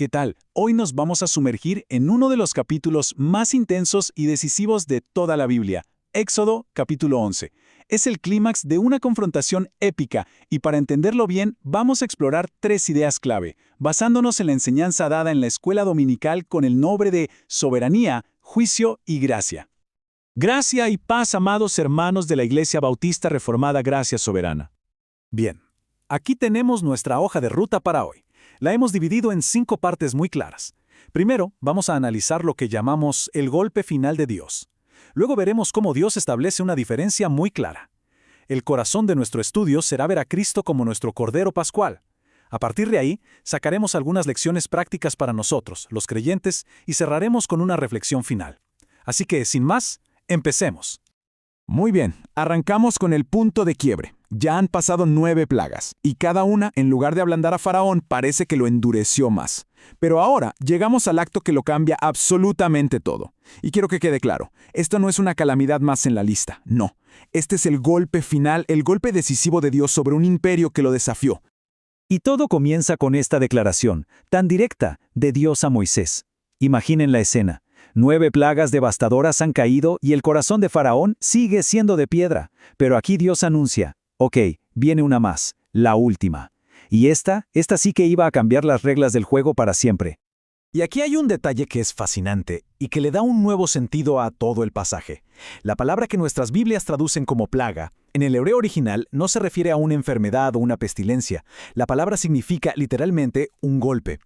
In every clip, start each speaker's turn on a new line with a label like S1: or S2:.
S1: ¿qué tal? Hoy nos vamos a sumergir en uno de los capítulos más intensos y decisivos de toda la Biblia, Éxodo capítulo 11. Es el clímax de una confrontación épica y para entenderlo bien vamos a explorar tres ideas clave, basándonos en la enseñanza dada en la escuela dominical con el nombre de soberanía, juicio y gracia.
S2: Gracia y paz, amados hermanos de la Iglesia Bautista Reformada Gracia Soberana.
S1: Bien, aquí tenemos nuestra hoja de ruta para hoy. La hemos dividido en 5 partes muy claras. Primero, vamos a analizar lo que llamamos el golpe final de Dios. Luego veremos cómo Dios establece una diferencia muy clara. El corazón de nuestro estudio será ver a Cristo como nuestro Cordero Pascual. A partir de ahí, sacaremos algunas lecciones prácticas para nosotros, los creyentes, y cerraremos con una reflexión final. Así que, sin más, empecemos.
S3: Muy bien, arrancamos con el punto de quiebre. Ya han pasado 9 plagas, y cada una, en lugar de ablandar a Faraón, parece que lo endureció más. Pero ahora llegamos al acto que lo cambia absolutamente todo. Y quiero que quede claro, esto no es una calamidad más en la lista, no. Este es el golpe final, el golpe decisivo de Dios sobre un imperio que lo desafió.
S2: Y todo comienza con esta declaración, tan directa, de Dios a Moisés. Imaginen la escena. 9 plagas devastadoras han caído y el corazón de Faraón sigue siendo de piedra. Pero aquí Dios anuncia, ok, viene una más, la última. Y esta sí que iba a cambiar las reglas del juego para siempre.
S1: Y aquí hay un detalle que es fascinante y que le da un nuevo sentido a todo el pasaje. La palabra que nuestras Biblias traducen como plaga, en el hebreo original no se refiere a una enfermedad o una pestilencia. La palabra significa literalmente un golpe.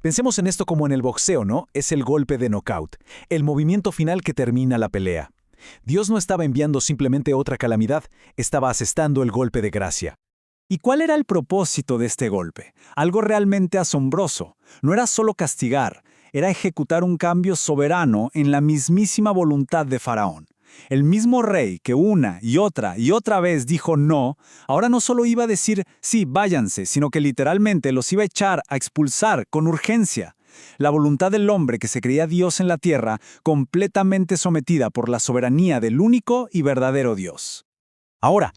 S1: Pensemos en esto como en el boxeo, ¿no? Es el golpe de knockout, el movimiento final que termina la pelea. Dios no estaba enviando simplemente otra calamidad, estaba asestando el golpe de gracia.
S2: ¿Y cuál era el propósito de este golpe? Algo realmente asombroso. No era solo castigar, era ejecutar un cambio soberano en la mismísima voluntad de Faraón. El mismo rey que una y otra vez dijo no, ahora no solo iba a decir sí, váyanse, sino que literalmente los iba a echar, a expulsar con urgencia. La voluntad del hombre que se creía Dios en la tierra, completamente sometida por la soberanía del único y verdadero Dios. Ahora,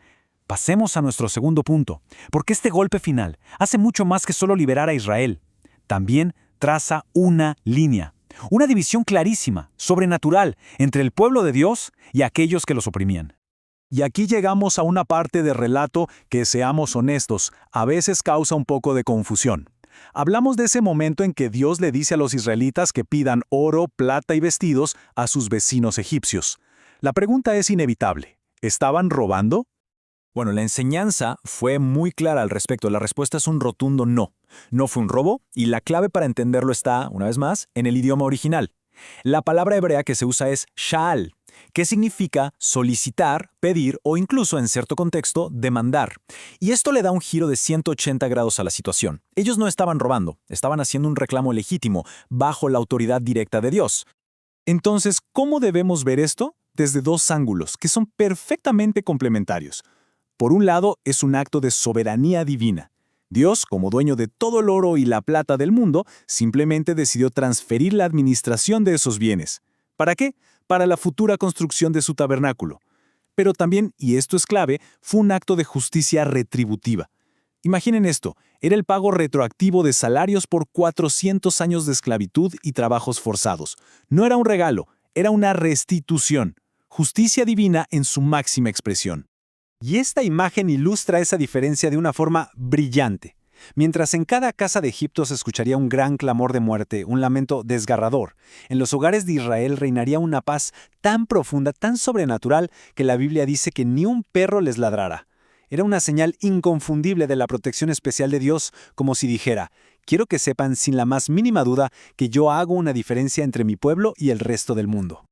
S2: pasemos a nuestro segundo punto, porque este golpe final hace mucho más que solo liberar a Israel. También traza una línea. Una división clarísima, sobrenatural, entre el pueblo de Dios y aquellos que los oprimían.
S1: Y aquí llegamos a una parte del relato que, seamos honestos, a veces causa un poco de confusión. Hablamos de ese momento en que Dios le dice a los israelitas que pidan oro, plata y vestidos a sus vecinos egipcios. La pregunta es inevitable. ¿Estaban robando?
S2: Bueno, la enseñanza fue muy clara al respecto. La respuesta es un rotundo no. No fue un robo, y la clave para entenderlo está, una vez más, en el idioma original. La palabra hebrea que se usa es sha'al, que significa solicitar, pedir o incluso, en cierto contexto, demandar. Y esto le da un giro de 180 grados a la situación. Ellos no estaban robando, estaban haciendo un reclamo legítimo, bajo la autoridad directa de Dios. Entonces, ¿cómo debemos ver esto? Desde 2 ángulos, que son perfectamente complementarios. Por un lado, es un acto de soberanía divina. Dios, como dueño de todo el oro y la plata del mundo, simplemente decidió transferir la administración de esos bienes. ¿Para qué? Para la futura construcción de su tabernáculo. Pero también, y esto es clave, fue un acto de justicia retributiva. Imaginen esto, era el pago retroactivo de salarios por 400 años de esclavitud y trabajos forzados. No era un regalo, era una restitución. Justicia divina en su máxima expresión. Y esta imagen ilustra esa diferencia de una forma brillante. Mientras en cada casa de Egipto se escucharía un gran clamor de muerte, un lamento desgarrador, en los hogares de Israel reinaría una paz tan profunda, tan sobrenatural, que la Biblia dice que ni un perro les ladrará. Era una señal inconfundible de la protección especial de Dios, como si dijera, quiero que sepan sin la más mínima duda que yo hago una diferencia entre mi pueblo y el resto del mundo.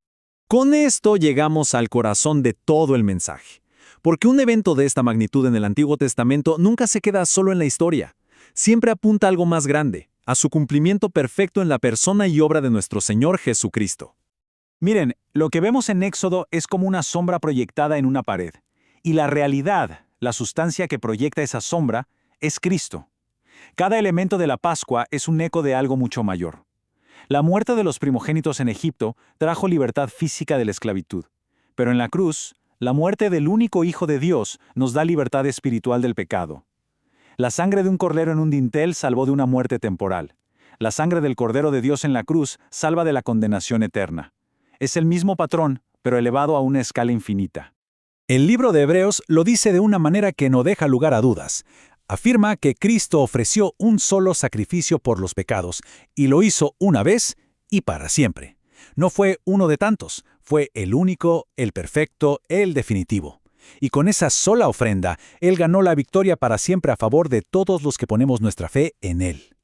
S2: Con esto llegamos al corazón de todo el mensaje. Porque un evento de esta magnitud en el Antiguo Testamento nunca se queda solo en la historia. Siempre apunta a algo más grande, a su cumplimiento perfecto en la persona y obra de nuestro Señor Jesucristo. Miren, lo que vemos en Éxodo es como una sombra proyectada en una pared. Y la realidad, la sustancia que proyecta esa sombra, es Cristo. Cada elemento de la Pascua es un eco de algo mucho mayor. La muerte de los primogénitos en Egipto trajo libertad física de la esclavitud. Pero en la cruz, la muerte del único Hijo de Dios nos da libertad espiritual del pecado. La sangre de un cordero en un dintel salvó de una muerte temporal.
S1: La sangre del Cordero de Dios en la cruz salva de la condenación eterna. Es el mismo patrón, pero elevado a una escala infinita. El libro de Hebreos lo dice de una manera que no deja lugar a dudas. Afirma que Cristo ofreció un solo sacrificio por los pecados, y lo hizo una vez y para siempre. No fue uno de tantos, fue el único, el perfecto, el definitivo. Y con esa sola ofrenda, Él ganó la victoria para siempre a favor de todos los que ponemos nuestra fe en Él.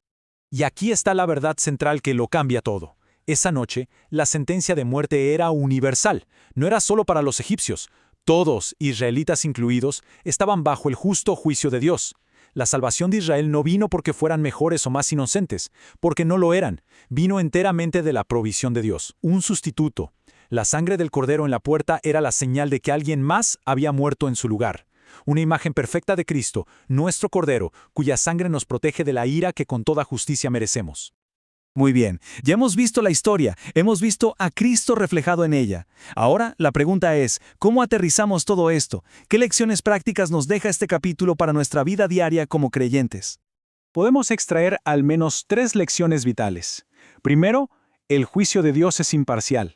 S1: Y aquí está la verdad central que lo cambia todo. Esa noche, la sentencia de muerte era universal, no era solo para los egipcios. Todos, israelitas incluidos, estaban bajo el justo juicio de Dios. La salvación de Israel no vino porque fueran mejores o más inocentes, porque no lo eran. Vino enteramente de la provisión de Dios, un sustituto. La sangre del Cordero en la puerta era la señal de que alguien más había muerto en su lugar. Una imagen perfecta de Cristo, nuestro Cordero, cuya sangre nos protege de la ira que con toda justicia merecemos.
S4: Muy bien, ya hemos visto la historia, hemos visto a Cristo reflejado en ella. Ahora la pregunta es, ¿cómo aterrizamos todo esto? ¿Qué lecciones prácticas nos deja este capítulo para nuestra vida diaria como creyentes?
S1: Podemos extraer al menos 3 lecciones vitales. Primero, el juicio de Dios es imparcial.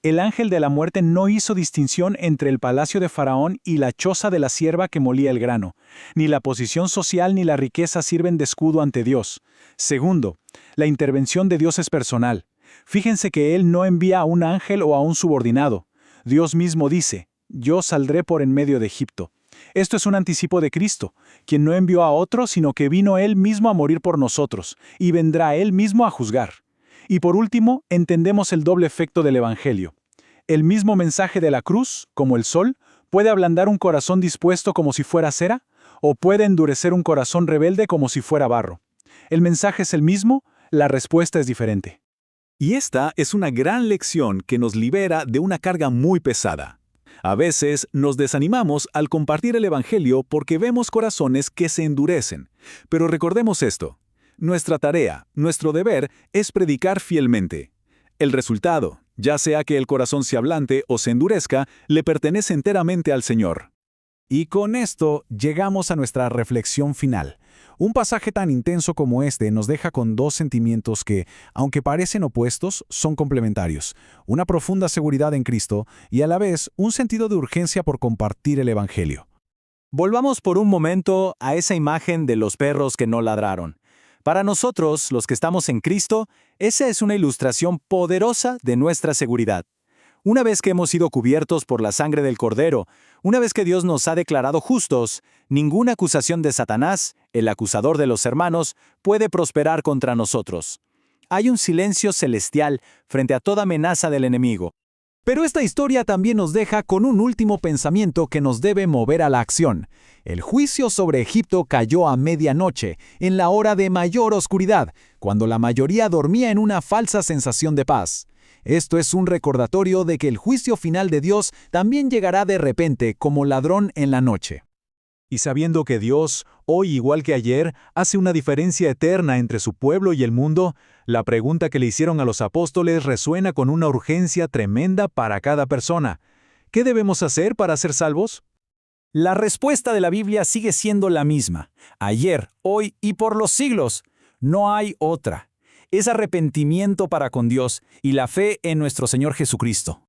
S1: El ángel de la muerte no hizo distinción entre el palacio de Faraón y la choza de la sierva que molía el grano. Ni la posición social ni la riqueza sirven de escudo ante Dios. Segundo, la intervención de Dios es personal. Fíjense que Él no envía a un ángel o a un subordinado. Dios mismo dice, «Yo saldré por en medio de Egipto». Esto es un anticipo de Cristo, quien no envió a otro, sino que vino Él mismo a morir por nosotros, y vendrá Él mismo a juzgar. Y por último, entendemos el doble efecto del Evangelio. El mismo mensaje de la cruz, como el sol, puede ablandar un corazón dispuesto como si fuera cera, o puede endurecer un corazón rebelde como si fuera barro. El mensaje es el mismo, la respuesta es diferente.
S5: Y esta es una gran lección que nos libera de una carga muy pesada. A veces nos desanimamos al compartir el Evangelio porque vemos corazones que se endurecen. Pero recordemos esto. Nuestra tarea, nuestro deber, es predicar fielmente. El resultado, ya sea que el corazón se ablande o se endurezca, le pertenece enteramente al Señor.
S3: Y con esto llegamos a nuestra reflexión final. Un pasaje tan intenso como este nos deja con 2 sentimientos que, aunque parecen opuestos, son complementarios. Una profunda seguridad en Cristo y a la vez un sentido de urgencia por compartir el Evangelio.
S2: Volvamos por un momento a esa imagen de los perros que no ladraron. Para nosotros, los que estamos en Cristo, esa es una ilustración poderosa de nuestra seguridad. Una vez que hemos sido cubiertos por la sangre del Cordero, una vez que Dios nos ha declarado justos, ninguna acusación de Satanás, el acusador de los hermanos, puede prosperar contra nosotros. Hay un silencio celestial frente a toda amenaza del enemigo.
S3: Pero esta historia también nos deja con un último pensamiento que nos debe mover a la acción. El juicio sobre Egipto cayó a medianoche, en la hora de mayor oscuridad, cuando la mayoría dormía en una falsa sensación de paz. Esto es un recordatorio de que el juicio final de Dios también llegará de repente como ladrón en la noche.
S1: Y sabiendo que Dios, hoy igual que ayer, hace una diferencia eterna entre su pueblo y el mundo, la pregunta que le hicieron a los apóstoles resuena con una urgencia tremenda para cada persona. ¿Qué debemos hacer para ser salvos?
S2: La respuesta de la Biblia sigue siendo la misma. Ayer, hoy y por los siglos. No hay otra. Es arrepentimiento para con Dios y la fe en nuestro Señor Jesucristo.